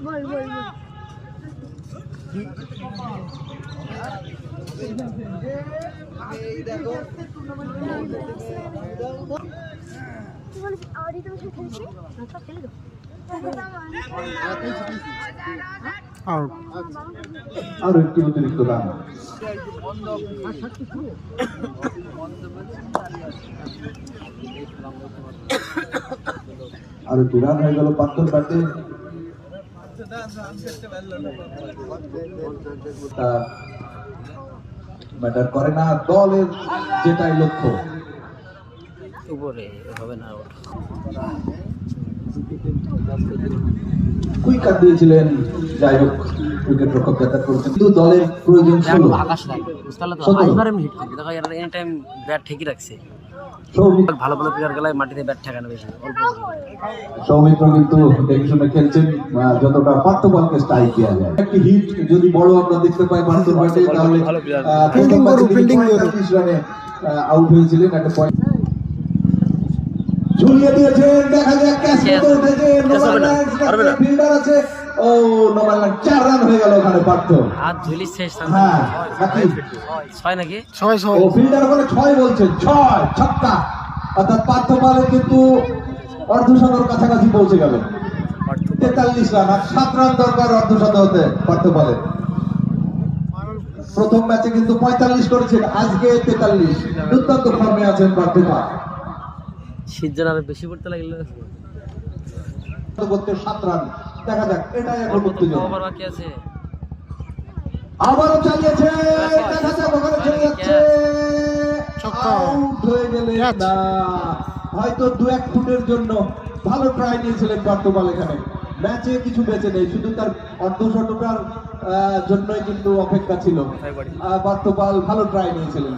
বল বল এই দেখো और ये तो मुझे खेलते हैं तो खेल दो আর একটি অতিরিক্ত রান আর একটি রান হয়ে গেল পাত্তর ব্যাটে ম্যাটার করে না দলের যেটাই লক্ষ্য উপরে হবে না কুইকার দিয়েছিলেন যাই হোক উইকেট রক্ষক ব্যাটার করেছেন কিন্তু দলের প্রয়োজন ছিল আকাশ লাগে বুঝতে তো আইবার এমনি হিট করবে দেখো এনি টাইম ব্যাট ঠিকই রাখছে সৌমিক ভালো ভালো প্লেয়ার গেলায় মাটিতে ব্যাট ঠেকানো বেশি অল্প সৌমিত্র কিন্তু দেখে শুনে খেলছেন যতটা পার্থ বলকে স্ট্রাইক দেওয়া যায় একটি হিট যদি বড় আমরা দেখতে পাই পার্থর ব্যাটে তাহলে ফিল্ডিং রানে আউট হয়েছিলেন একটা পয়েন্ট ঝুলিয়ে দিয়েছেন দেখা যাক ক্যাচ করতে উঠেছে নোম্যান ফিল্ডার আছে ও নোম্যান 4 রান হয়ে গেল ওখানে পার্থ হাত ঝুলি শেষ হ্যাঁ নাকি 6 নাকি 6 ও ফিল্ডার ওখানে 6 বলছেন 6 ছক্কা অর্থাৎ পার্থ বলে কিন্তু অর্ধশতকের কাছাকাছি পৌঁছে গেল 43 রান আর 7 রান দরকার অর্ধশত হতে পার্থ বলে প্রথম ম্যাচে কিন্তু 45 করেছেন আজকে 43 দুর্দান্ত ফর্মে আছেন পার্থ বল শীত জন আরো বেশি পড়তে লাগলো করতে 7 রান দেখা যাক এটাই এখন উত্তেজনা ওভার বাকি আছে আবারও চালিয়েছে দেখা যাক ওখানে চলে যাচ্ছে আউট হয়ে গেলে না হয়তো 2-1 ফুটের জন্য ভালো ট্রাই নিয়েছিলেন পার্থ বল এখানে ম্যাচে কিছু বেঁচে নেই শুধু তার অর্ধশতকার জন্যই কিন্তু অপেক্ষা ছিল পার্থ বল ভালো ট্রাই নিয়েছিলেন